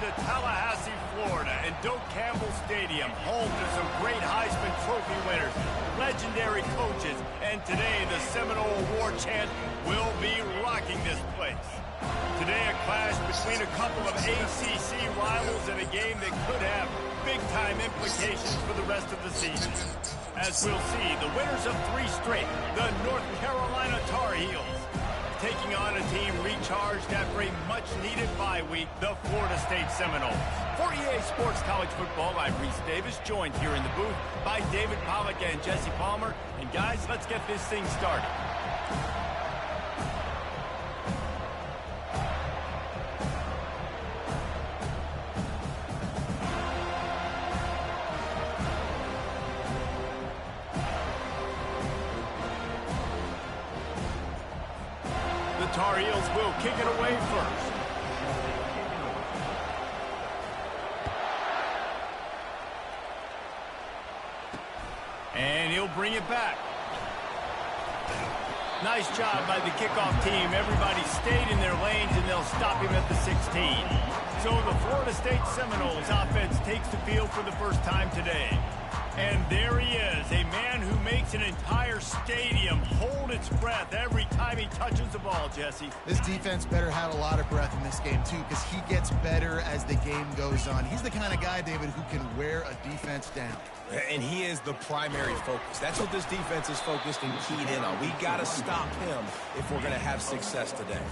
to Tallahassee, Florida, and Doak Campbell Stadium, home to some great Heisman Trophy winners, legendary coaches, and today the Seminole Award chant will be rocking this place. Today a clash between a couple of ACC rivals in a game that could have big-time implications for the rest of the season. As we'll see, the winners of 3 straight, the North Carolina Tar Heels, taking on a team recharged after a much-needed bye week, the Florida State Seminoles. For EA Sports College Football, I'm Reese Davis, joined here in the booth by David Pollack and Jesse Palmer. And guys, let's get this thing started. Tar Heels will kick it away first. And he'll bring it back. Nice job by the kickoff team. Everybody stayed in their lanes, and they'll stop him at the 16. So the Florida State Seminoles offense takes the field for the first time today. And there he is, a man who makes an entire stadium hold its breath every time he touches the ball, Jesse. This defense better have a lot of breath in this game, too, because he gets better as the game goes on. He's the kind of guy, David, who can wear a defense down. And he is the primary focus. That's what this defense is focused and keyed in on. We got to stop him if we're going to have success today.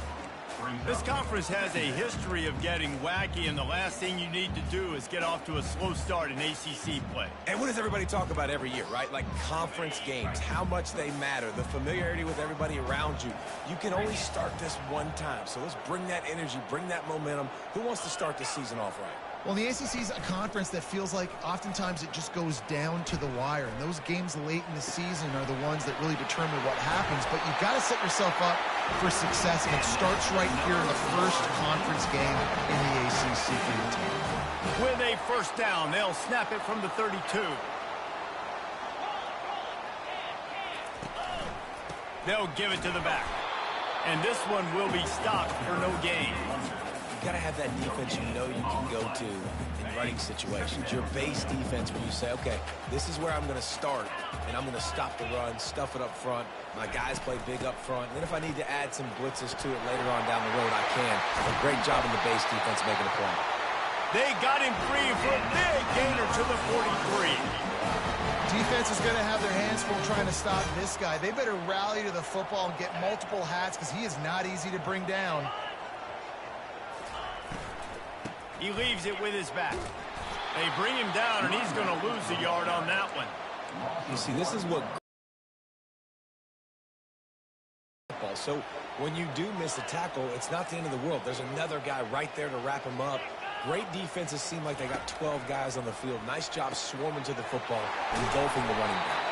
This conference has a history of getting wacky, and the last thing you need to do is get off to a slow start in ACC play. And what does everybody talk about every year, right? Like conference games, how much they matter, the familiarity with everybody around you. You can only start this one time, so let's bring that energy, bring that momentum. Who wants to start the season off right? Well, the ACC is a conference that feels like oftentimes it just goes down to the wire. And those games late in the season are the ones that really determine what happens. But you've got to set yourself up for success, and it starts right here in the first conference game in the ACC for your team. With a first down, they'll snap it from the 32. They'll give it to the back. And this one will be stopped for no gain. You got to have that defense you know you can go to in running situations. Your base defense where you say, okay, this is where I'm going to start, and I'm going to stop the run, stuff it up front. My guys play big up front. And then if I need to add some blitzes to it later on down the road, I can. A great job in the base defense making a play. They got him free for a big gainer to the 43. Defense is going to have their hands full trying to stop this guy. They better rally to the football and get multiple hats because he is not easy to bring down. He leaves it with his back. They bring him down, and he's going to lose a yard on that one. You see, this is what... So when you do miss a tackle, it's not the end of the world. There's another guy right there to wrap him up. Great defenses seem like they got 12 guys on the field. Nice job swarming to the football, engulfing the running back.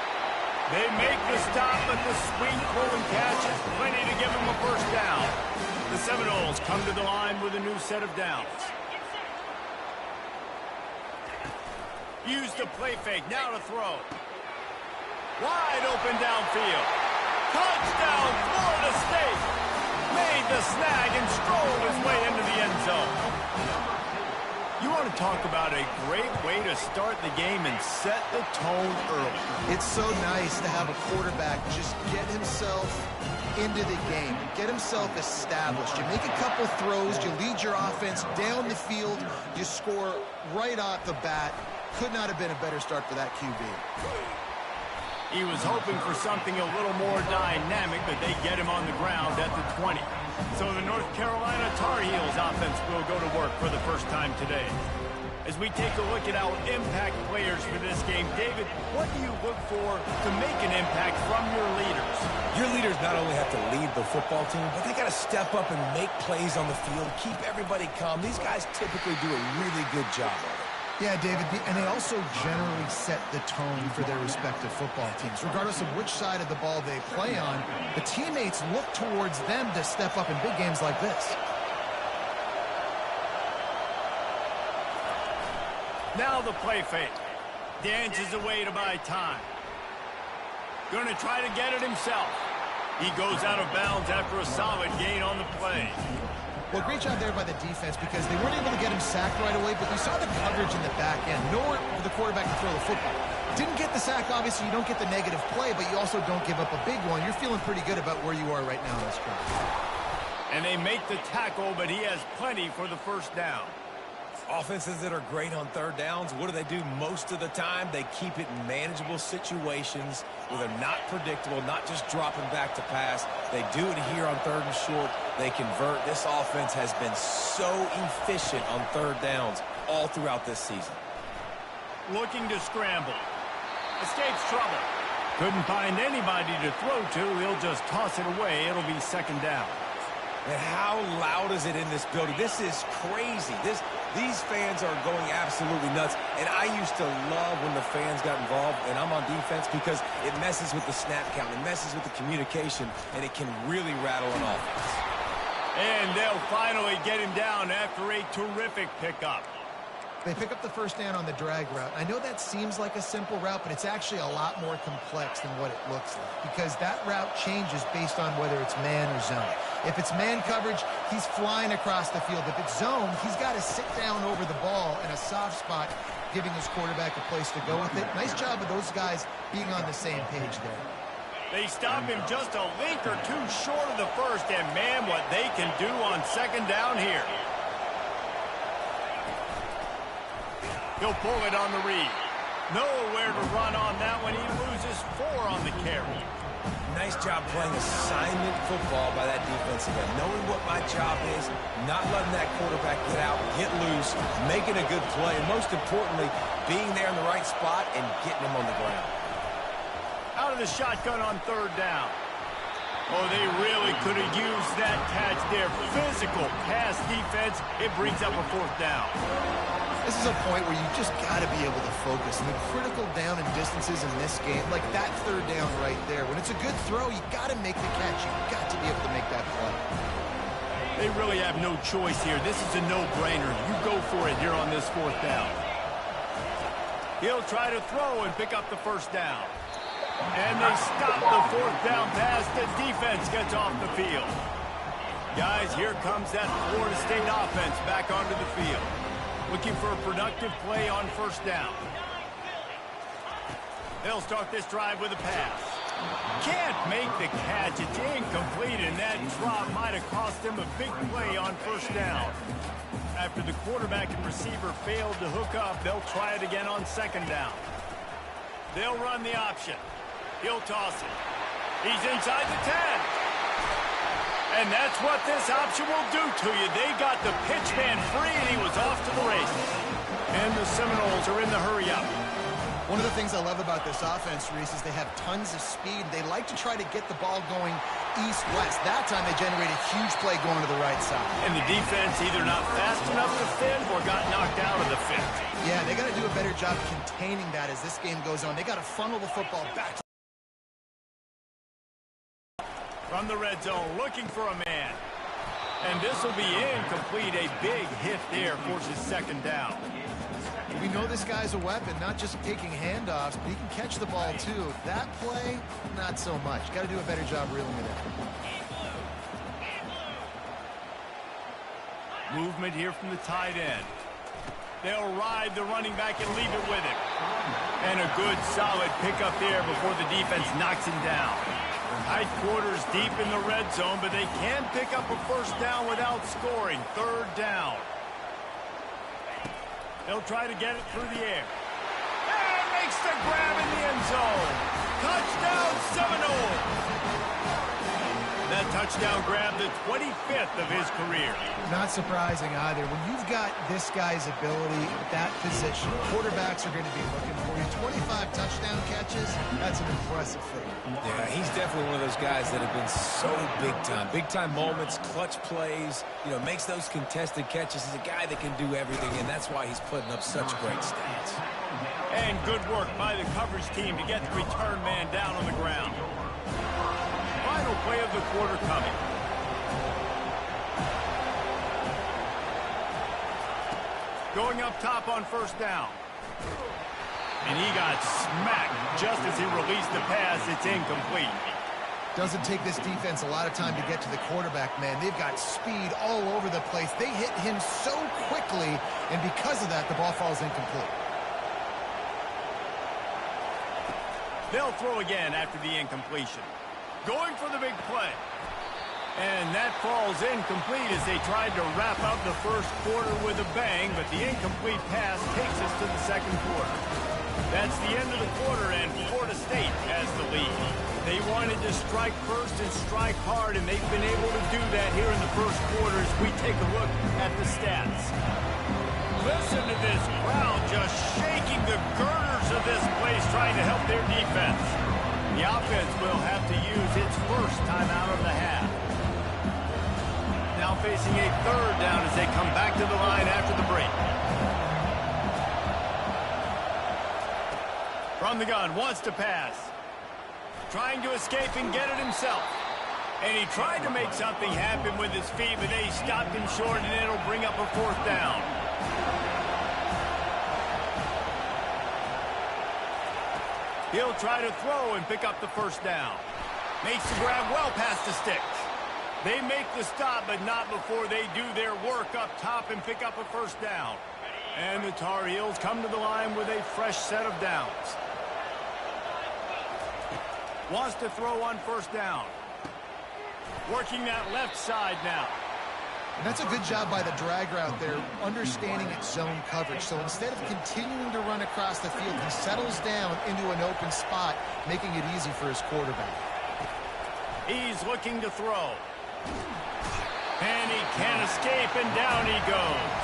They make the stop, but the sweet throw-and catch is plenty to give him a first down. The Seminoles come to the line with a new set of downs. Use the play fake, now to throw. Wide open downfield. Touchdown, Florida State. Made the snag and strolled his way into the end zone. You want to talk about a great way to start the game and set the tone early. It's so nice to have a quarterback just get himself into the game, get himself established. You make a couple throws, you lead your offense down the field, you score right off the bat. Could not have been a better start for that QB. He was hoping for something a little more dynamic, but they get him on the ground at the 20. So the North Carolina Tar Heels offense will go to work for the first time today. As we take a look at our impact players for this game, David, what do you look for to make an impact from your leaders? Your leaders not only have to lead the football team, but they got to step up and make plays on the field, keep everybody calm. These guys typically do a really good job of it. Yeah, David, and they also generally set the tone for their respective football teams. Regardless of which side of the ball they play on, the teammates look towards them to step up in big games like this. Now the play fake. Dances away to buy time. Going to try to get it himself. He goes out of bounds after a solid gain on the play. Well, great job there by the defense because they weren't able to get him sacked right away, but you saw the coverage in the back end. Nowhere for the quarterback to throw the football. Didn't get the sack, obviously. You don't get the negative play, but you also don't give up a big one. You're feeling pretty good about where you are right now in this drive. And they make the tackle, but he has plenty for the first down. Offenses that are great on third downs, what do? Most of the time, they keep it in manageable situations where they're not predictable, not just dropping back to pass. They do it here on third and short. They convert. This offense has been so efficient on third downs all throughout this season. Looking to scramble. Escapes trouble. Couldn't find anybody to throw to. He'll just toss it away. It'll be second down. And how loud is it in this building? This is crazy. These fans are going absolutely nuts. And I used to love when the fans got involved, and I'm on defense, because it messes with the snap count. It messes with the communication, and it can really rattle an offense. And they'll finally get him down after a terrific pickup. They pick up the first down on the drag route. I know that seems like a simple route, but it's actually a lot more complex than what it looks like because that route changes based on whether it's man or zone. If it's man coverage, he's flying across the field. If it's zone, he's got to sit down over the ball in a soft spot, giving his quarterback a place to go with it. Nice job of those guys being on the same page there. They stop him just a link or two short of the first, and man, what they can do on second down here. He'll pull it on the read. Nowhere to run on that one. He loses 4 on the carry. Nice job playing assignment football by that defensive end. Knowing what my job is, not letting that quarterback get out, get loose, making a good play, and most importantly, being there in the right spot and getting him on the ground. Out of the shotgun on third down. Oh, they really could have used that catch there. Physical pass defense. It brings up a fourth down. This is a point where you just got to be able to focus. And the critical down and distances in this game, like that third down right there, when it's a good throw, you got to make the catch. You've got to be able to make that play. They really have no choice here. This is a no-brainer. You go for it here on this fourth down. He'll try to throw and pick up the first down. And they stop the fourth down pass. The defense gets off the field. Guys, here comes that Florida State offense back onto the field. Looking for a productive play on first down. They'll start this drive with a pass. Can't make the catch. It's incomplete, and that drop might have cost them a big play on first down. After the quarterback and receiver failed to hook up, they'll try it again on second down. They'll run the option. He'll toss it. He's inside the 10. And that's what this option will do to you. They got the pitch man free, and he was off to the races. And the Seminoles are in the hurry-up. One of the things I love about this offense, Reese, is they have tons of speed. They like to try to get the ball going east-west. That time they generate a huge play going to the right side. And the defense either not fast enough to fend or got knocked out of the fit. Yeah, they got to do a better job containing that as this game goes on. They got to funnel the football back. From the red zone, looking for a man. And this will be incomplete. A big hit there forces second down. We know this guy's a weapon, not just taking handoffs, but he can catch the ball too. That play, not so much. Got to do a better job reeling it in. Movement here from the tight end. They'll ride the running back and leave it with him. And a good, solid pickup there before the defense knocks him down. Tight quarters deep in the red zone, but they can pick up a first down without scoring. Third down. They'll try to get it through the air. And makes the grab in the end zone. Touchdown, Seminoles. That touchdown grab, the 25th of his career. Not surprising either. When you've got this guy's ability at that position, quarterbacks are going to be looking for you. 25 touchdown catches, that's an impressive thing. Yeah, he's definitely one of those guys that have been so big time. Big time moments, clutch plays, makes those contested catches. He's a guy that can do everything, and that's why he's putting up such great stats. And good work by the coverage team to get the return man down on the ground. Final play of the quarter coming. Going up top on first down. And he got smacked just as he released the pass. It's incomplete. Doesn't take this defense a lot of time to get to the quarterback, man. They've got speed all over the place. They hit him so quickly, and because of that, the ball falls incomplete. They'll throw again after the incompletion. Going for the big play. And that falls incomplete as they tried to wrap up the first quarter with a bang, but the incomplete pass takes us to the second quarter. That's the end of the quarter, and Florida State has the lead. They wanted to strike first and strike hard, and they've been able to do that here in the first quarter as we take a look at the stats. Listen to this crowd just shaking the girders of this place trying to help their defense. The offense will have to use its first timeout of the half. Now facing a third down as they come back to the line after the break. From the gun, wants to pass. Trying to escape and get it himself. And he tried to make something happen with his feet, but they stopped him short, and it'll bring up a fourth down. He'll try to throw and pick up the first down. Makes the grab well past the sticks. They make the stop, but not before they do their work up top and pick up a first down. And the Tar Heels come to the line with a fresh set of downs. Wants to throw on first down. Working that left side now. And that's a good job by the drag route there, understanding its zone coverage. So instead of continuing to run across the field, he settles down into an open spot, making it easy for his quarterback. He's looking to throw. And he can't escape, and down he goes.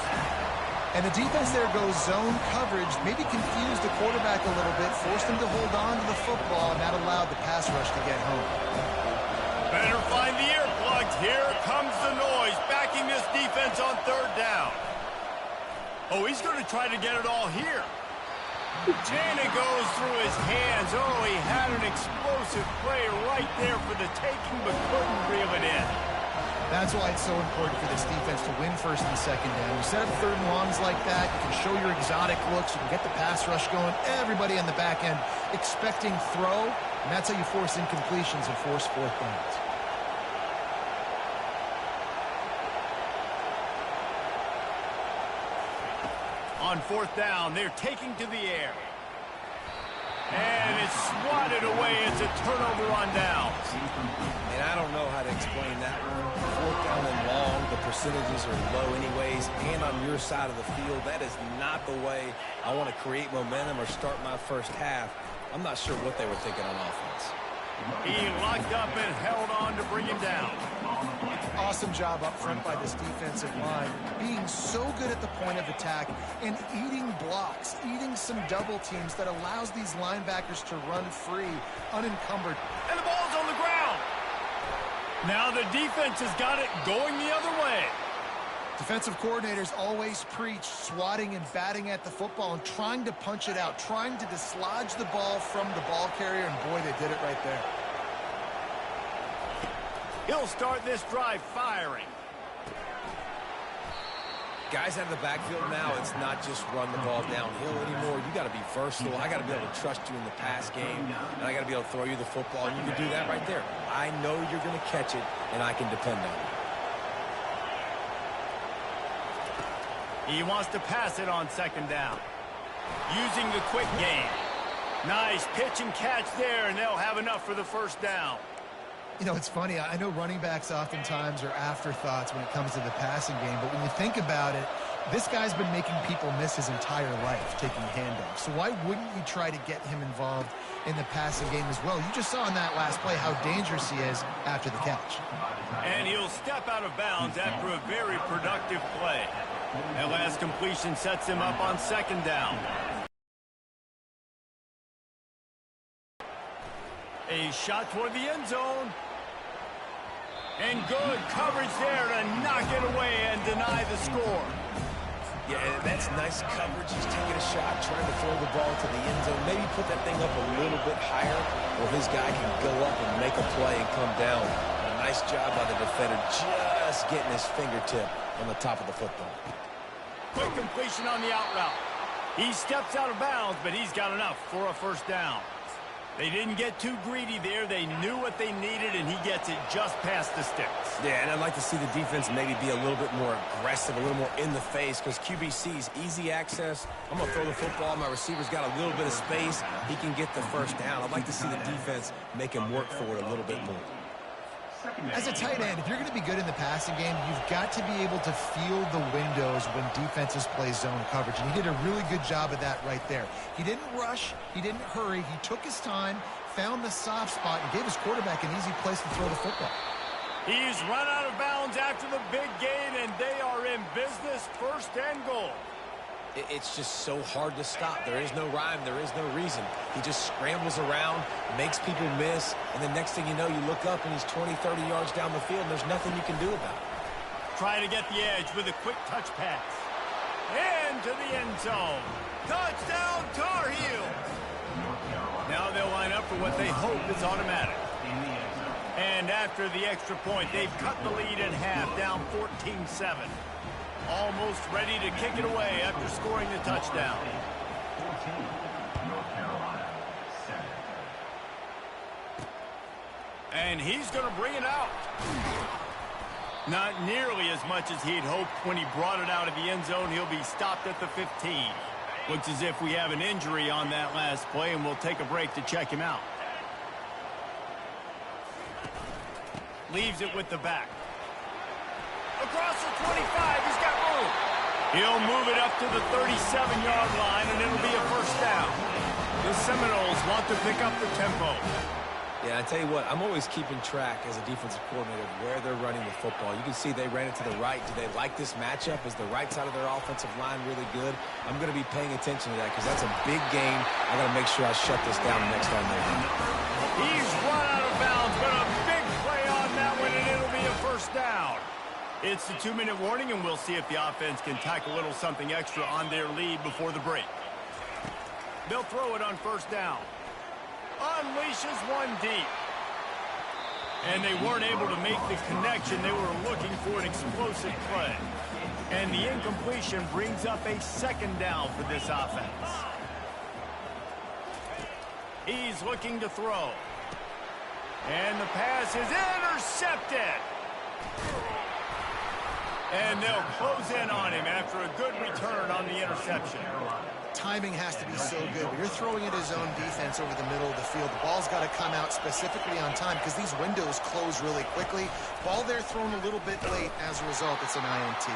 And the defense there goes zone coverage, maybe confused the quarterback a little bit, forced him to hold on to the football, and that allowed the pass rush to get home. Better find the earplugs. Here comes the noise, backing this defense on third down. Oh, he's going to try to get it all here. And it goes through his hands. Oh, he had an explosive play right there for the taking, but couldn't reel it in. That's why it's so important for this defense to win first and second down. You set up third and longs like that, you can show your exotic looks, you can get the pass rush going, everybody on the back end expecting throw, and that's how you force incompletions and force fourth downs. On fourth down, they're taking to the air. And it's swatted away. It's a turnover on downs. And I don't know how to explain that one. Fourth down and long, the percentages are low anyways. And on your side of the field, that is not the way I want to create momentum or start my first half. I'm not sure what they were thinking on offense. He locked up and held on to bring him down. Awesome job up front by this defensive line, being so good at the point of attack and eating blocks, eating some double teams that allows these linebackers to run free, unencumbered. And the ball's on the ground. Now the defense has got it going the other way. Defensive coordinators always preach swatting and batting at the football and trying to punch it out, trying to dislodge the ball from the ball carrier, and boy, they did it right there. He'll start this drive firing. Guys out of the backfield now, it's not just run the ball downhill anymore. You got to be versatile. I got to be able to trust you in the pass game, and I got to be able to throw you the football, and you can do that right there. I know you're going to catch it, and I can depend on it. He wants to pass it on second down. Using the quick game. Nice pitch and catch there, and they'll have enough for the first down. You know, it's funny. I know running backs oftentimes are afterthoughts when it comes to the passing game, but when you think about it, this guy's been making people miss his entire life taking handoffs. So why wouldn't you try to get him involved in the passing game as well? You just saw in that last play how dangerous he is after the catch. And he'll step out of bounds after a very productive play. That last completion sets him up on second down. A shot toward the end zone. And good coverage there to knock it away and deny the score. Yeah, that's nice coverage. He's taking a shot, trying to throw the ball to the end zone. Maybe put that thing up a little bit higher where his guy can go up and make a play and come down. A nice job by the defender just getting his fingertip on the top of the football. Quick completion on the out route. He steps out of bounds, but he's got enough for a first down. They didn't get too greedy there. They knew what they needed, and he gets it just past the sticks. Yeah, and I'd like to see the defense maybe be a little bit more aggressive, a little more in the face, because QBC's easy access. I'm going to throw the football. My receiver's got a little bit of space. He can get the first down. I'd like to see the defense make him work for it a little bit more. As a tight end, if you're going to be good in the passing game, you've got to be able to feel the windows when defenses play zone coverage. And he did a really good job of that right there. He didn't rush. He didn't hurry. He took his time, found the soft spot, and gave his quarterback an easy place to throw the football. He's run out of bounds after the big gain, and they are in business, first and goal. It's just so hard to stop. There is no rhyme. There is no reason. He just scrambles around, makes people miss, and the next thing you know, you look up and he's 20, 30 yards down the field, and there's nothing you can do about it. Trying to get the edge with a quick touch pass. Into the end zone. Touchdown, Tar Heels. Now they'll line up for what they hope is automatic. And after the extra point, they've cut the lead in half, down 14-7. Almost ready to kick it away after scoring the touchdown. And he's going to bring it out. Not nearly as much as he'd hoped when he brought it out of the end zone. He'll be stopped at the 15. Looks as if we have an injury on that last play, and we'll take a break to check him out. Leaves it with the back. Across the 25, he's got room. He'll move it up to the 37-yard line, and it'll be a first down. The Seminoles want to pick up the tempo. Yeah, I tell you what, I'm always keeping track as a defensive coordinator of where they're running the football. You can see they ran it to the right. Do they like this matchup? Is the right side of their offensive line really good? I'm going to be paying attention to that because that's a big game. I got to make sure I shut this down next time they run it. He's run out of bounds, but a big play on that one, and it'll be a first down. It's the 2-minute warning, and we'll see if the offense can tack a little something extra on their lead before the break. They'll throw it on first down. Unleashes one deep. And they weren't able to make the connection. They were looking for an explosive play. And the incompletion brings up a second down for this offense. He's looking to throw. And the pass is intercepted. And they'll close in on him after a good return on the interception. Timing has to be so good. When you're throwing at his own defense over the middle of the field, the ball's got to come out specifically on time because these windows close really quickly. Ball there thrown a little bit late. As a result, it's an INT.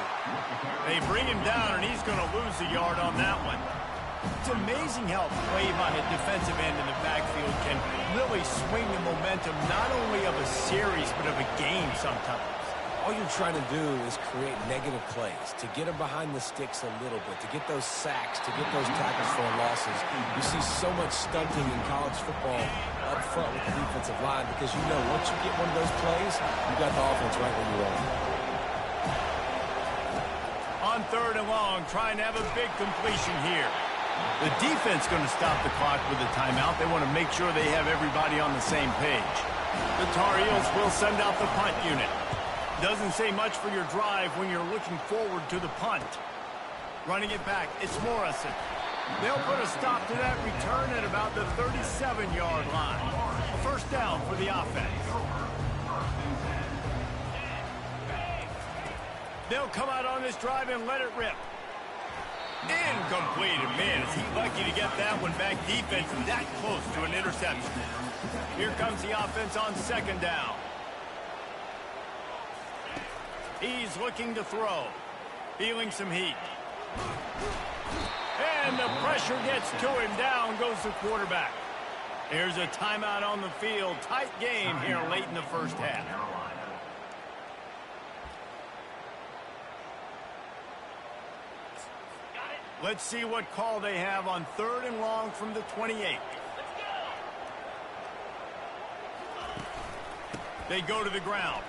They bring him down, and he's going to lose a yard on that one. It's amazing how play by a defensive end in the backfield can really swing the momentum not only of a series but of a game sometimes. All you're trying to do is create negative plays, to get them behind the sticks a little bit, to get those sacks, to get those tackles for losses. You see so much stunting in college football up front with the defensive line because you know once you get one of those plays, you got the offense right where you are. On third and long, trying to have a big completion here. The defense going to stop the clock with a timeout. They want to make sure they have everybody on the same page. The Tar Heels will send out the punt unit. Doesn't say much for your drive when you're looking forward to the punt. Running it back, it's Morrison. They'll put a stop to that return at about the 37-yard line. A first down for the offense. They'll come out on this drive and let it rip. Incomplete. Man, is he lucky to get that one back. Defense that close to an interception. Here comes the offense on second down. He's looking to throw. Feeling some heat. And the pressure gets to him. Down goes the quarterback. There's a timeout on the field. Tight game here late in the first half. Let's see what call they have on third and long from the 28. They go to the ground.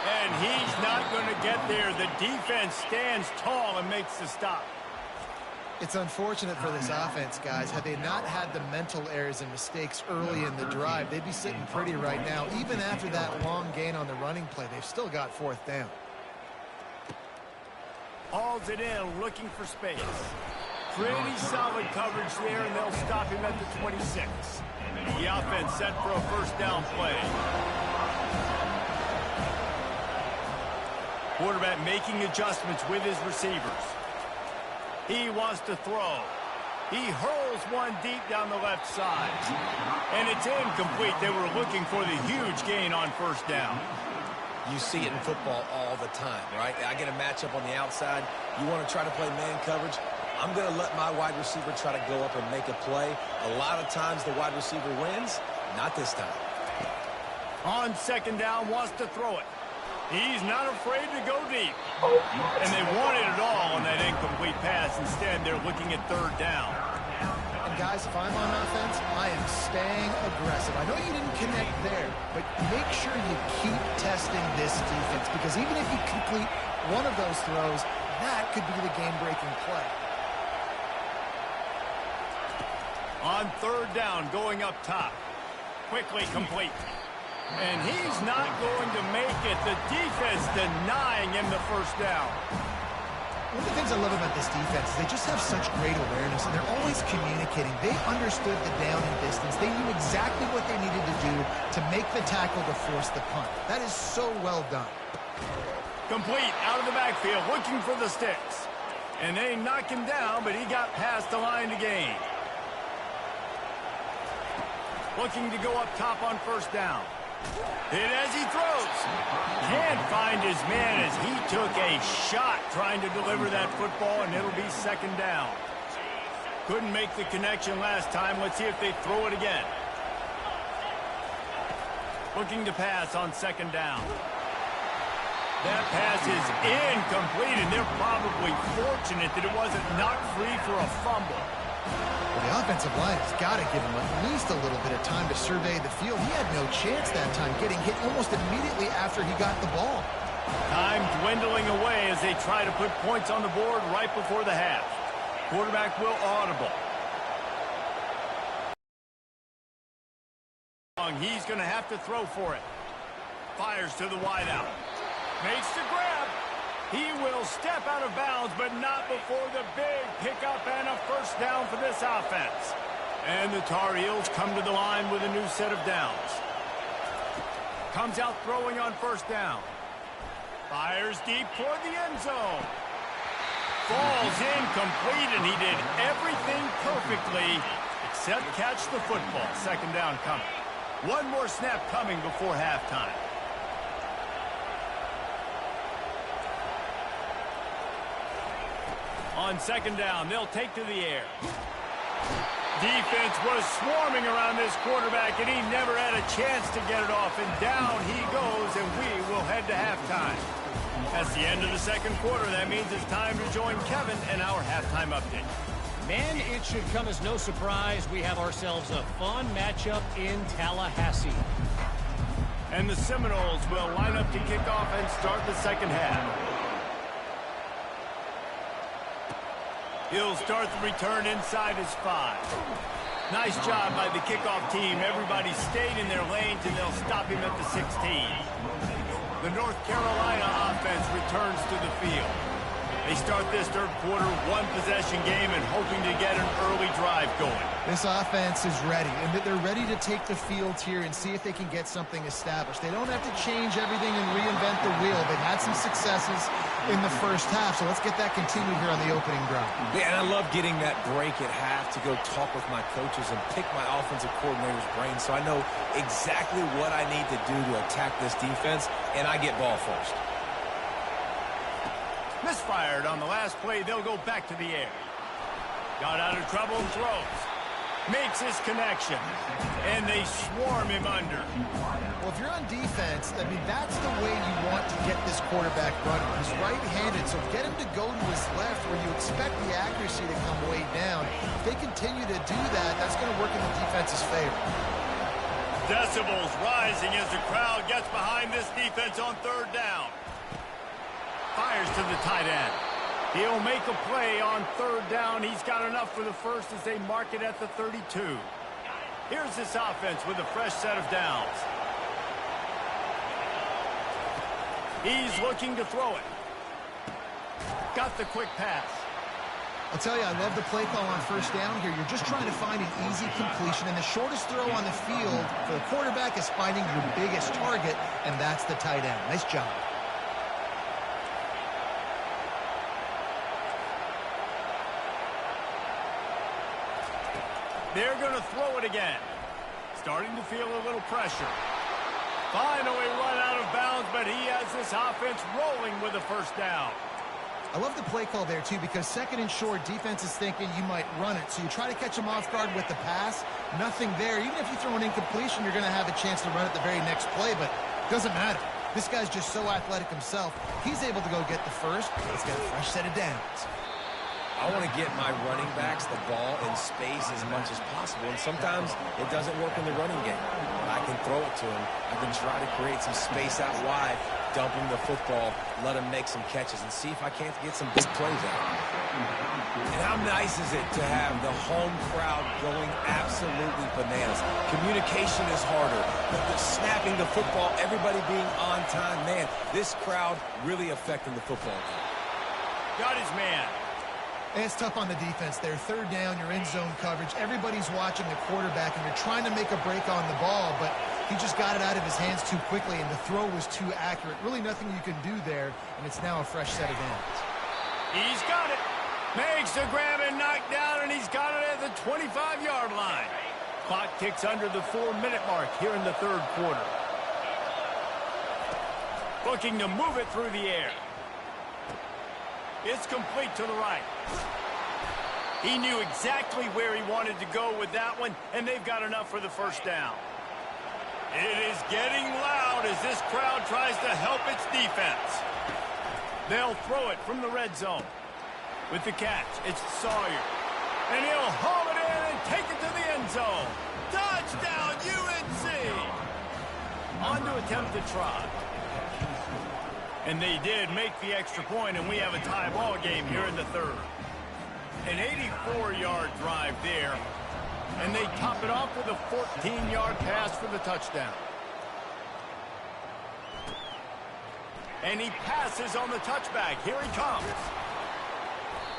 And he's not going to get there. The defense stands tall and makes the stop. It's unfortunate for this offense, guys. Had they not had the mental errors and mistakes early in the drive, they'd be sitting pretty right now. Even after that long gain on the running play, they've still got fourth down. Hauls it in, looking for space. Pretty solid coverage there, and they'll stop him at the 26. The offense set for a first down play. Quarterback making adjustments with his receivers. He wants to throw. He hurls one deep down the left side. And it's incomplete. They were looking for the huge gain on first down. You see it in football all the time, right? I get a matchup on the outside. You want to try to play man coverage. I'm going to let my wide receiver try to go up and make a play. A lot of times the wide receiver wins. Not this time. On second down, wants to throw it. He's not afraid to go deep. And they wanted it all on that incomplete pass. Instead, they're looking at third down. And guys, if I'm on offense, I am staying aggressive. I know you didn't connect there, but make sure you keep testing this defense, because even if you complete one of those throws, that could be the game-breaking play. On third down, going up top. Quickly complete. And he's not going to make it. The defense denying him the first down. One of the things I love about this defense is they just have such great awareness, and they're always communicating. They understood the down and distance. They knew exactly what they needed to do to make the tackle to force the punt. That is so well done. Complete out of the backfield, looking for the sticks. And they knock him down, but he got past the line to gain. Looking to go up top on first down. Hit as he throws. Can't find his man as he took a shot trying to deliver that football, and it'll be second down. Couldn't make the connection last time. Let's see if they throw it again. Looking to pass on second down. That pass is incomplete, and they're probably fortunate that it wasn't knocked free for a fumble. Well, the offensive line has got to give him at least a little bit of time to survey the field. He had no chance that time, getting hit almost immediately after he got the ball. Time dwindling away as they try to put points on the board right before the half. Quarterback will audible. He's going to have to throw for it. Fires to the wideout. Makes the grab. He will step out of bounds, but not before the big pickup and a first down for this offense. And the Tar Heels come to the line with a new set of downs. Comes out throwing on first down. Fires deep toward the end zone. Falls incomplete, and he did everything perfectly except catch the football. Second down coming. One more snap coming before halftime. On second down, they'll take to the air. Defense was swarming around this quarterback, and he never had a chance to get it off. And down he goes, and we will head to halftime. That's the end of the second quarter. That means it's time to join Kevin and our halftime update. Man, it should come as no surprise we have ourselves a fun matchup in Tallahassee. And the Seminoles will line up to kick off and start the second half. He'll start the return inside his 5. Nice job by the kickoff team. Everybody stayed in their lanes, and they'll stop him at the 16. The North Carolina offense returns to the field. They start this third quarter one-possession game and hoping to get an early drive going. This offense is ready, and they're ready to take the field here and see if they can get something established. They don't have to change everything and reinvent the wheel. They've had some successes in the first half, so let's get that continued here on the opening drive. Yeah, and I love getting that break at half to go talk with my coaches and pick my offensive coordinator's brain so I know exactly what I need to do to attack this defense, and I get ball first. Misfired on the last play. They'll go back to the air. Got out of trouble and throws. Makes his connection. And they swarm him under. Well, if you're on defense, I mean, that's the way you want to get this quarterback running. He's right-handed, so get him to go to his left where you expect the accuracy to come way down. If they continue to do that, that's going to work in the defense's favor. Decibels rising as the crowd gets behind this defense on third down. Fires to the tight end. He'll make a play on third down. He's got enough for the first as they mark it at the 32. Here's this offense with a fresh set of downs. He's looking to throw it. Got the quick pass. I'll tell you, I love the play call on first down here. You're just trying to find an easy completion, and the shortest throw on the field for the quarterback is finding your biggest target, and that's the tight end. Nice job. They're going to throw it again. Starting to feel a little pressure. Finally run out of bounds, but he has this offense rolling with a first down. I love the play call there, too, because second and short, defense is thinking you might run it. So you try to catch them off guard with the pass. Nothing there. Even if you throw an incompletion, you're going to have a chance to run it the very next play, but it doesn't matter. This guy's just so athletic himself. He's able to go get the first. He's got a fresh set of downs. I want to get my running backs the ball in space as much as possible, and sometimes it doesn't work in the running game. But I can throw it to him. I can try to create some space out wide, dump him the football, let him make some catches, and see if I can't get some big plays out. And how nice is it to have the home crowd going absolutely bananas? Communication is harder. The snapping the football, everybody being on time. Man, this crowd really affecting the football game. Got his man. And it's tough on the defense there. Third down, you're in zone coverage. Everybody's watching the quarterback, and you're trying to make a break on the ball, but he just got it out of his hands too quickly, and the throw was too accurate. Really nothing you can do there, and it's now a fresh set of downs. He's got it. Makes the grab and knock down, and he's got it at the 25-yard line. Clock ticks under the 4-minute mark here in the third quarter. Looking to move it through the air. It's complete to the right. He knew exactly where he wanted to go with that one, and they've got enough for the first down. It is getting loud as this crowd tries to help its defense. They'll throw it from the red zone. With the catch, it's Sawyer. And he'll haul it in and take it to the end zone. Touchdown, UNC! On to attempt to try. And they did make the extra point, and we have a tie ball game here in the third. An 84-yard drive there, and they top it off with a 14-yard pass for the touchdown. And he passes on the touchback. Here he comes.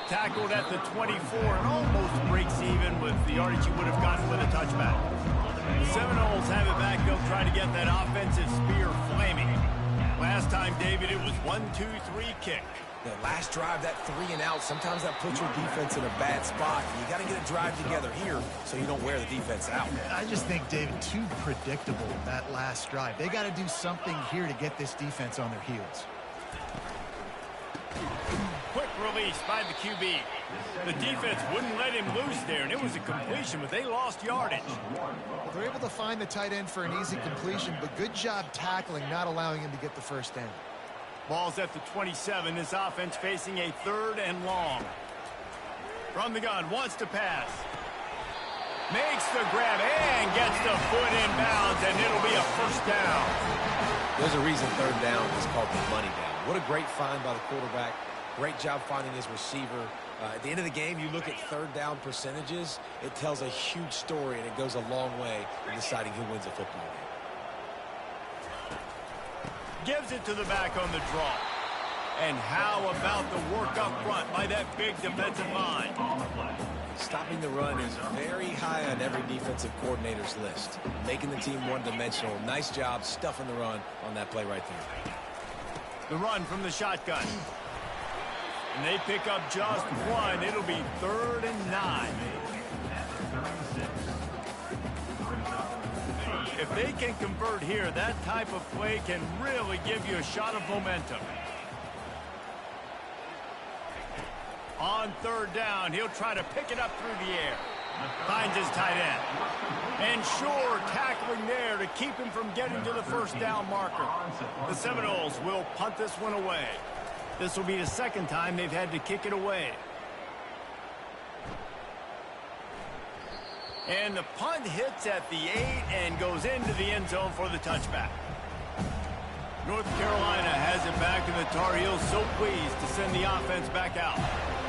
Tackled at the 24 and almost breaks even with the yardage he would have gotten with a touchback. The Seminoles have it back. They'll try to get that offensive spear flaming. Last time, David, it was 1-2-3 kick. The last drive, that 3 and out, sometimes that puts your defense in a bad spot. You got to get a drive together here so you don't wear the defense out. I just think, David, too predictable, that last drive. They got to do something here to get this defense on their heels. Quick release by the QB. The defense wouldn't let him loose there, and it was a completion, but they lost yardage. Well, they're able to find the tight end for an easy completion, but good job tackling, not allowing him to get the first down. Ball's at the 27. This offense facing a third and long. From the gun, wants to pass. Makes the grab and gets the foot in bounds, and it'll be a first down. There's a reason third down is called the money down. What a great find by the quarterback. Great job finding his receiver. At the end of the game, you look at third down percentages. It tells a huge story, and it goes a long way in deciding who wins a football game. Gives it to the back on the draw. And how about the work up front by that big defensive line? Stopping the run is very high on every defensive coordinator's list. Making the team one-dimensional. Nice job stuffing the run on that play right there. The run from the shotgun. And they pick up just one. It'll be 3rd and 9. If they can convert here, that type of play can really give you a shot of momentum. On 3rd down, he'll try to pick it up through the air. Finds his tight end. And sure, tackling there to keep him from getting to the first down marker. The Seminoles will punt this one away. This will be the second time they've had to kick it away. And the punt hits at the 8 and goes into the end zone for the touchback. North Carolina has it back, and the Tar Heels so pleased to send the offense back out.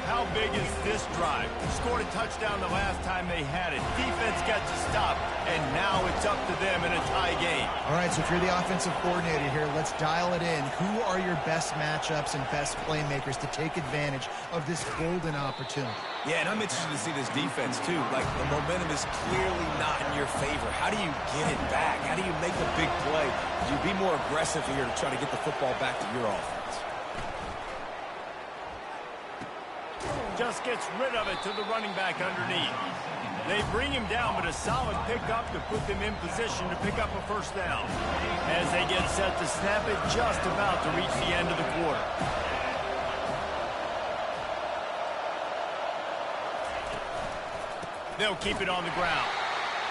How big is this drive? Scored a touchdown the last time they had it. Defense gets a stop, and now it's up to them in a tie game. All right, so if you're the offensive coordinator here, let's dial it in. Who are your best matchups and best playmakers to take advantage of this golden opportunity? Yeah, and I'm interested to see this defense, too. Like, the momentum is clearly not in your favor. How do you get it back? How do you make a big play? Do you be more aggressive here to try to get the football back to your offense? Just gets rid of it to the running back underneath. They bring him down, but a solid pickup to put them in position to pick up a first down. As they get set to snap it, just about to reach the end of the quarter. They'll keep it on the ground.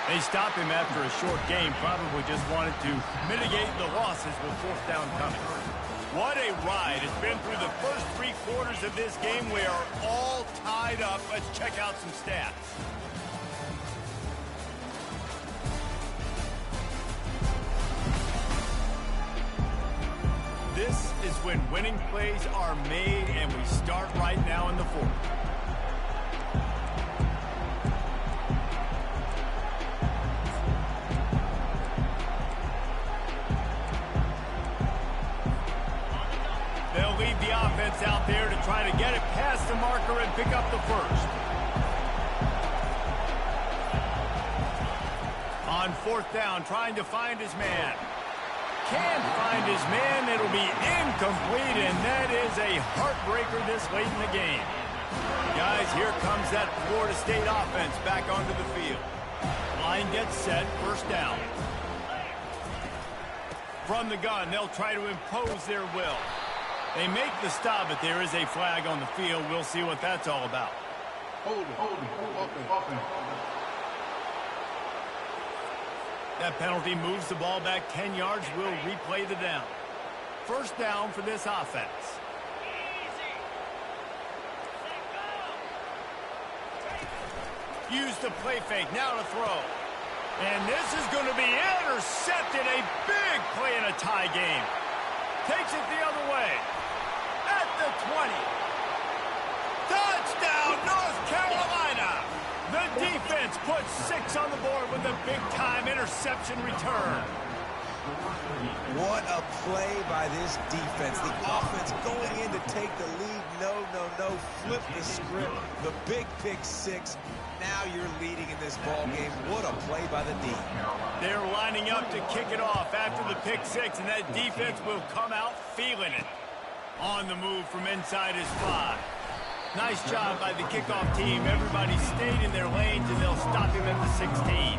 They stop him after a short game, probably just wanted to mitigate the losses with fourth down coming. What a ride. It's been through the first 3 quarters of this game. We are all tied up. Let's check out some stats. This is when winning plays are made, and we start right now in the fourth. They'll lead the offense out there to try to get it past the marker and pick up the first. On fourth down, trying to find his man. Can't find his man. It'll be incomplete, and that is a heartbreaker this late in the game. Guys, here comes that Florida State offense back onto the field. Line gets set, first down. From the gun, they'll try to impose their will. They make the stop, but there is a flag on the field. We'll see what that's all about. Hold it. That penalty moves the ball back 10 yards. We'll replay the down. First down for this offense. Use the play fake. Now to throw. And this is going to be intercepted. A big play in a tie game. Takes it the other way. At the 20. Touchdown, North Carolina. The defense puts 6 on the board with a big-time interception return. What a play by this defense. The offense going in to take the lead. No. Flip the script. The big pick 6. Now you're leading in this ball game. What a play by the D. They're lining up to kick it off after the pick 6, and that defense will come out feeling it. On the move from inside his 5. Nice job by the kickoff team. Everybody stayed in their lanes, and they'll stop him at the 16.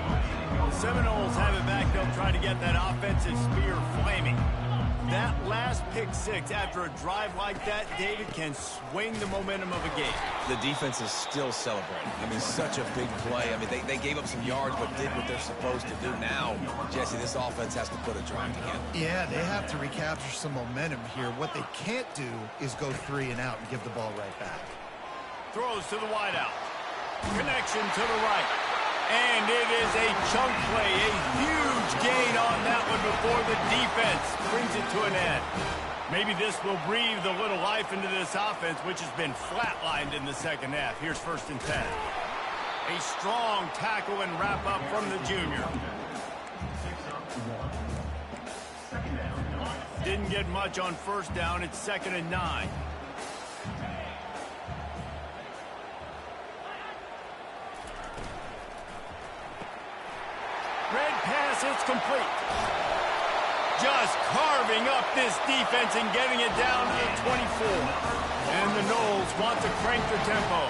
The Seminoles have it back. They'll try to get that offensive spear flaming. That last pick 6 after a drive like that, David, can swing the momentum of a game. The defense is still celebrating. I mean, such a big play. I mean, they gave up some yards but did what they're supposed to do. Now, Jesse, this offense has to put a drive together. Yeah, they have to recapture some momentum here. What they can't do is go 3 and out and give the ball right back. Throws to the wideout. Connection to the right. And it is a chunk play. A huge gain on that one before the defense brings it to an end. Maybe this will breathe a little life into this offense, which has been flatlined in the second half. Here's 1st and 10. A strong tackle and wrap up from the junior. Didn't get much on first down. It's 2nd and 9. Red pass, it's complete. Just carving up this defense and getting it down to the 24. And the Noles want to crank their tempo.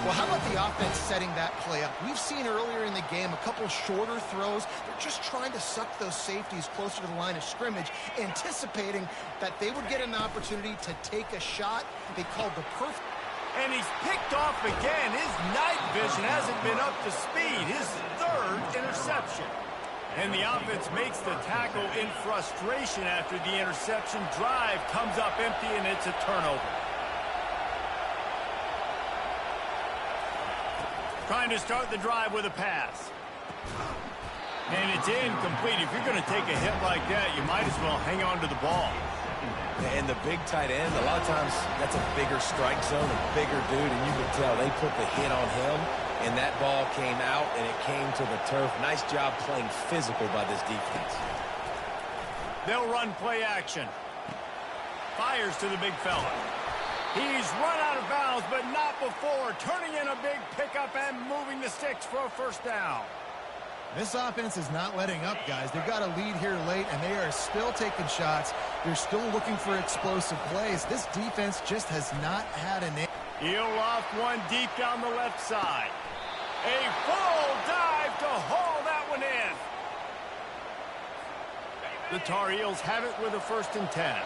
Well, how about the offense setting that play up? We've seen earlier in the game a couple shorter throws. They're just trying to suck those safeties closer to the line of scrimmage, anticipating that they would get an opportunity to take a shot. They called the perfect. And he's picked off again. His night vision hasn't been up to speed. His 3rd interception. And the offense makes the tackle in frustration after the interception. Drive comes up empty, and it's a turnover. Trying to start the drive with a pass. And it's incomplete. If you're going to take a hit like that, you might as well hang on to the ball. And the big tight end, a lot of times that's a bigger strike zone, a bigger dude, and you can tell they put the hit on him, And that ball came out, and it came to the turf. Nice job playing physical by this defense. They'll run play action. Fires to the big fella. He's run out of bounds, but not before. Turning in a big pickup and moving the sticks for a first down. This offense is not letting up, guys. They've got a lead here late, and they are still taking shots. They're still looking for explosive plays. This defense just has not had an... He'll loft one deep down the left side. A full dive to haul that one in. The Tar Heels have it with a 1st and 10.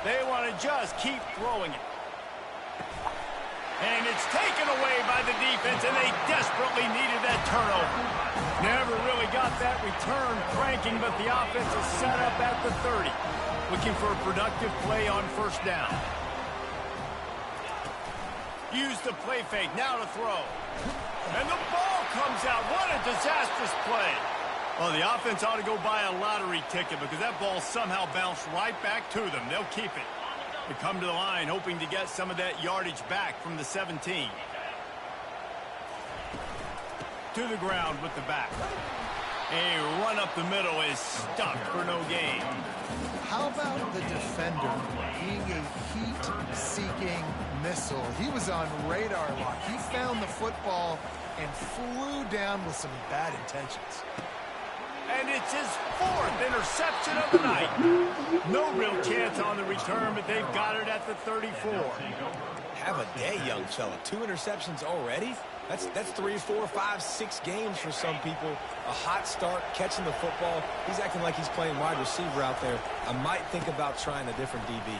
They want to just keep throwing it. And it's taken away by the defense, and they desperately needed that turnover. Never really got that return cranking, but the offense is set up at the 30. Looking for a productive play on 1st down. Use the play fake, now to throw. And the ball comes out. What a disastrous play. Well, the offense ought to go buy a lottery ticket because that ball somehow bounced right back to them. They'll keep it. They come to the line hoping to get some of that yardage back from the 17. To the ground with the back. A run up the middle is stuck for no gain. How about the defender being a heat-seeking missile? He was on radar lock. He found the football and flew down with some bad intentions. And it's his 4th interception of the night. No real chance on the return, but they've got it at the 34. Have a day, young fella. 2 interceptions already? That's 3, 4, 5, 6 games for some people. A hot start, catching the football. He's acting like he's playing wide receiver out there. I might think about trying a different DB.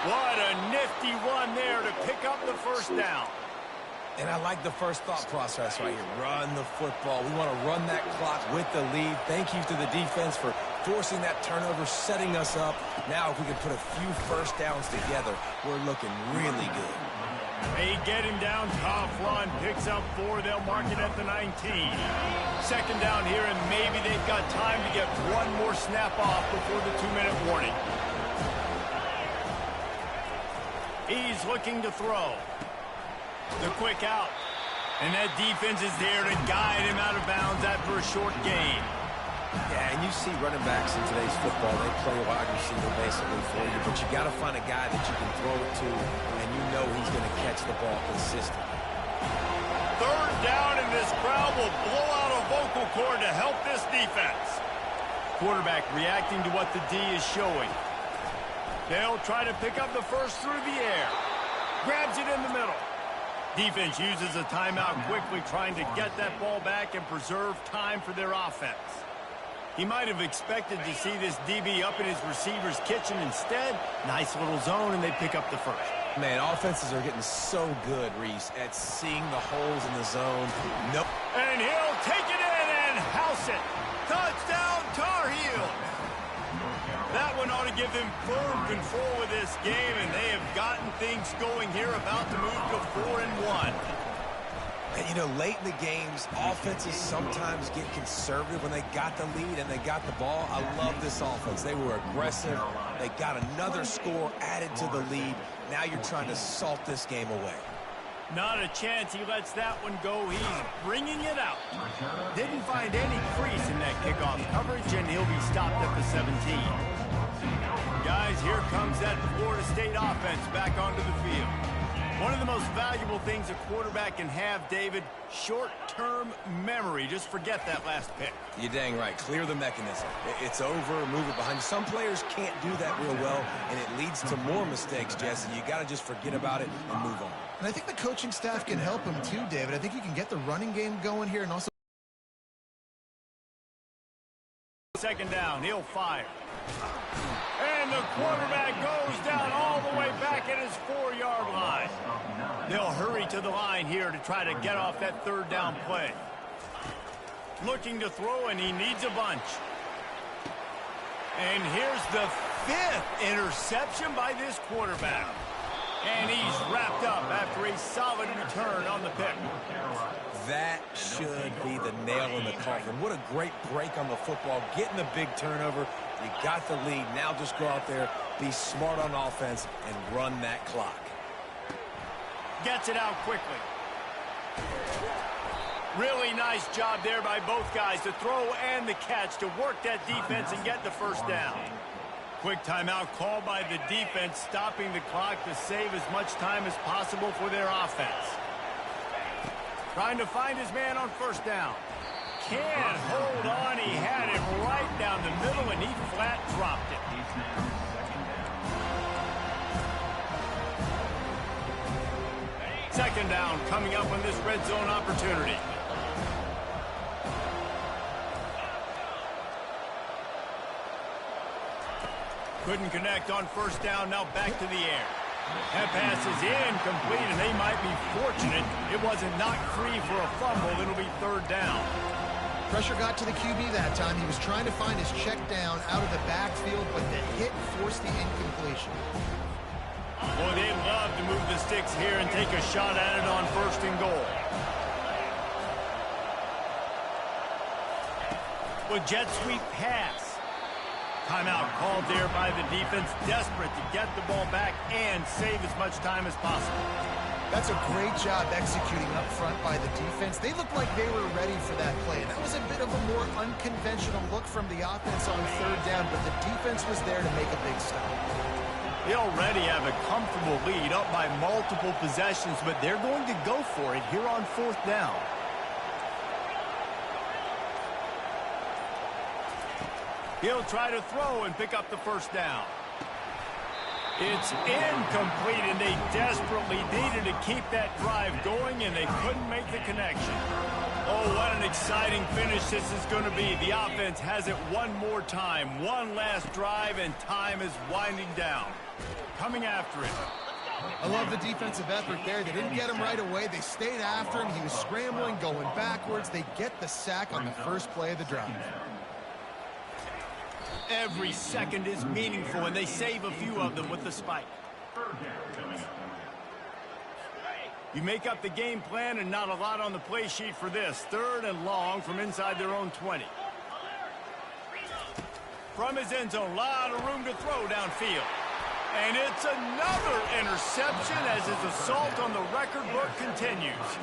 What a nifty run there to pick up the 1st down. And I like the first thought process right here. Run the football. We want to run that clock with the lead. Thank you to the defense for forcing that turnover, setting us up. Now, if we can put a few 1st downs together, we're looking really good. They get him down. Tough run. Picks up 4. They'll mark it at the 19. 2nd down here, and maybe they've got time to get one more snap off before the 2-minute warning. He's looking to throw. The quick out. And that defense is there to guide him out of bounds after a short gain. Yeah, and you see running backs in today's football, they play wide receiver basically for you, but you got to find a guy that you can throw it to, and you know he's going to catch the ball consistently. 3rd down, and this crowd will blow out a vocal cord to help this defense. Quarterback reacting to what the D is showing. They'll try to pick up the 1st through the air. Grabs it in the middle. Defense uses a timeout quickly, trying to get that ball back and preserve time for their offense. He might have expected to see this DB up in his receiver's kitchen. Instead, nice little zone, and they pick up the 1st. Man, offenses are getting so good, Reese, at seeing the holes in the zone. Nope. And he'll take it in and house it. Touchdown, Tar Heels. That one ought to give them firm control of this game, and they have gotten things going here, about to move to 4-1. And, you know, late in the games, offenses sometimes get conservative when they got the lead and they got the ball. I love this offense. They were aggressive. They got another score added to the lead. Now you're trying to salt this game away. Not a chance he lets that one go. He's bringing it out. Didn't find any crease in that kickoff coverage, and he'll be stopped at the 17. Guys, here comes that Florida State offense back onto the field. One of the most valuable things a quarterback can have, David, short-term memory. Just forget that last pick. You're dang right. Clear the mechanism. It's over, move it behind you. Some players can't do that real well, and it leads to more mistakes, Jesse. You got to just forget about it and move on. And I think the coaching staff can help him too, David. I think you can get the running game going here and also... 2nd down, he'll fire. And the quarterback goes down all the way back at his 4-yard line. They'll hurry to the line here to try to get off that 3rd down play. Looking to throw, and he needs a bunch. And here's the 5th interception by this quarterback. And he's wrapped up after a solid return on the pick. That should be the nail in the coffin. What a great break on the football. Getting the big turnover. You got the lead. Now just go out there, be smart on offense, and run that clock. Gets it out quickly. Really nice job there by both guys, the throw and the catch, to work that defense and get the first down. Quick timeout called by the defense, stopping the clock to save as much time as possible for their offense. Trying to find his man on first down. Can't hold on. He had it right down the middle, and he flat dropped it. Second down coming up on this red zone opportunity. Couldn't connect on first down, now back to the air. That pass is incomplete, and they might be fortunate it wasn't knocked free for a fumble. It'll be third down. Pressure got to the QB that time. He was trying to find his check down out of the backfield, but the hit forced the incompletion. Boy, they'd love to move the sticks here and take a shot at it on first and goal. With jet sweep pass. Timeout called there by the defense, desperate to get the ball back and save as much time as possible. That's a great job executing up front by the defense. They looked like they were ready for that play, and that was a bit of a more unconventional look from the offense on third down, but the defense was there to make a big stop. They already have a comfortable lead, up by multiple possessions, but they're going to go for it here on fourth down. He'll try to throw and pick up the first down. It's incomplete, and they desperately needed to keep that drive going, and they couldn't make the connection. Oh, what an exciting finish this is going to be. The offense has it one more time. One last drive, and time is winding down. Coming after it. I love the defensive effort there. They didn't get him right away. They stayed after him. He was scrambling, going backwards. They get the sack on the first play of the drive. Every second is meaningful, and they save a few of them with the spike. You make up the game plan, and not a lot on the play sheet for this. Third and long from inside their own 20. From his end zone, a lot of room to throw downfield. And it's another interception as his assault on the record book continues.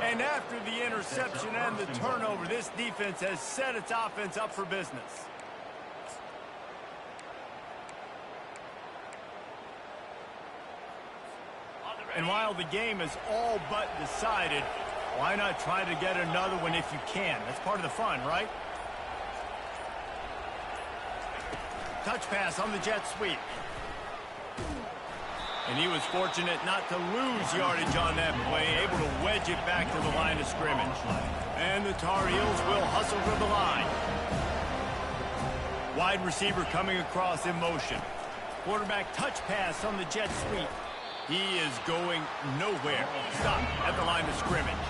And after the interception and the turnover, this defense has set its offense up for business. And while the game is all but decided, why not try to get another one if you can? That's part of the fun, right? Touch pass on the jet sweep. And he was fortunate not to lose yardage on that play, able to wedge it back to the line of scrimmage. And the Tar Heels will hustle to the line. Wide receiver coming across in motion. Quarterback touch pass on the jet sweep. He is going nowhere. Stop at the line of scrimmage.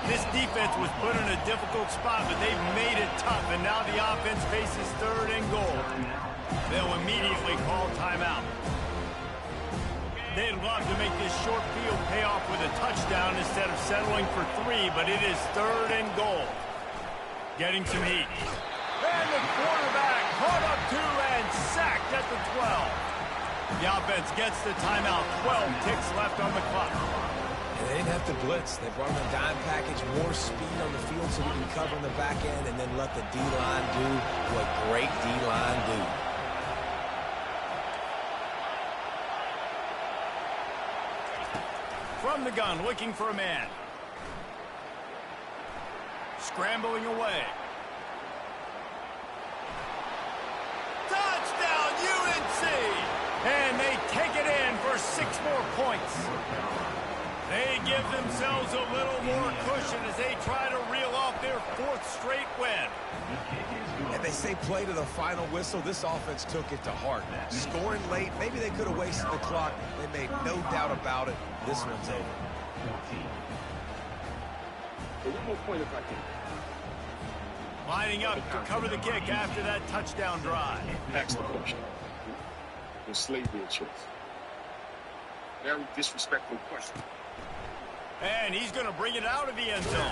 This defense was put in a difficult spot, but they've made it tough, and now the offense faces third and goal. They'll immediately call timeout. They'd love to make this short field pay off with a touchdown instead of settling for 3, but it is third and goal. Getting some heat. And the quarterback caught up to and sacked at the 12. The offense gets the timeout. 12 ticks left on the clock. And they didn't have to blitz. They brought in a dime package, more speed on the field so we can cover in the back end, and then let the D-line do what great D-line do. From the gun, looking for a man. Scrambling away. Touchdown, UNC! And they take it in for 6 more points. They give themselves a little more cushion as they try to reel off their 4th straight win. And they say play to the final whistle. This offense took it to heart. Scoring late, maybe they could have wasted the clock. They made no doubt about it. This one's over. One more point if I can. Lining up to cover the kick after that touchdown drive. Ask the question. Was slavery a choice? Very disrespectful question. And he's going to bring it out of the end zone.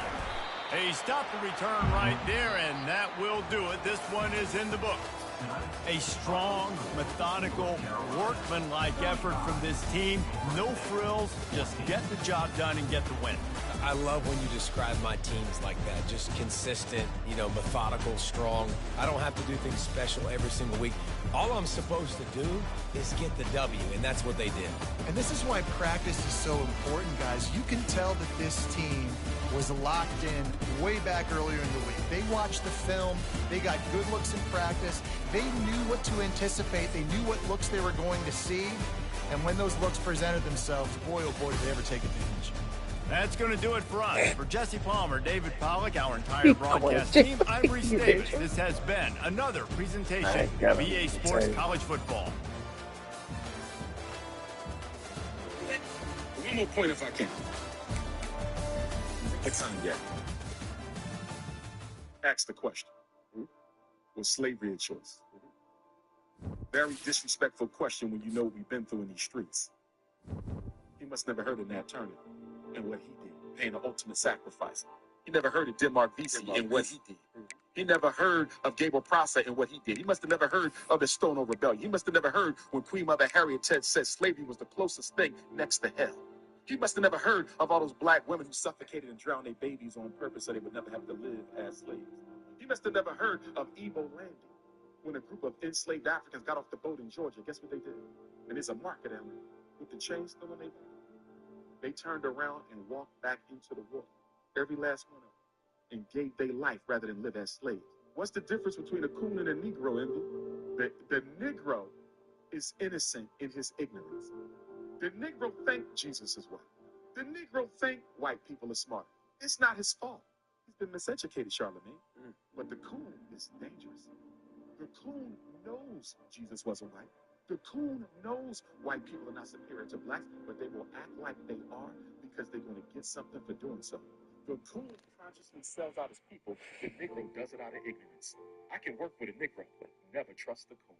He stopped the return right there, and that will do it. This one is in the books. A strong, methodical, workman-like effort from this team. No frills, just get the job done and get the win. I love when you describe my teams like that. Just consistent, methodical, strong. I don't have to do things special every single week. All I'm supposed to do is get the W, and that's what they did. And this is why practice is so important, guys. You can tell that this team was locked in way back earlier in the week. They watched the film. They got good looks in practice. They knew what to anticipate. They knew what looks they were going to see. And when those looks presented themselves, boy, oh boy, did they ever take advantage. That's going to do it for us. For Jesse Palmer, David Pollack, our entire broadcast team, I'm Reese Davis. This has been another presentation of EA Sports College Football. One more point if I can. It's time yet. Ask the question. Was slavery a choice? Very disrespectful question when you know what we've been through in these streets. He must never heard of Nat Turner and what he did, paying the ultimate sacrifice. He never heard of Denmark Vesey and what he did. He never heard of Gabriel Prosser and what he did. He must have never heard of the Stonewall Rebellion. He must have never heard when Queen Mother Harriet Ted said slavery was the closest thing next to hell. He must have never heard of all those black women who suffocated and drowned their babies on purpose so they would never have to live as slaves. He must have never heard of Ebo Landing, when a group of enslaved Africans got off the boat in Georgia. Guess what they did? And there's a market down there with the chains still in their back. They turned around and walked back into the water, every last one of them, and gave their life rather than live as slaves. What's the difference between a coon and a Negro, Envy? The Negro is innocent in his ignorance. The Negro think Jesus is white. The Negro think white people are smart. It's not his fault. He's been miseducated, Charlemagne. But the coon is dangerous. The coon knows Jesus wasn't white. The coon knows white people are not superior to blacks, but they will act like they are because they're going to get something for doing so. The coon consciously sells out his people. The Negro does it out of ignorance. I can work with a Negro, but never trust the coon.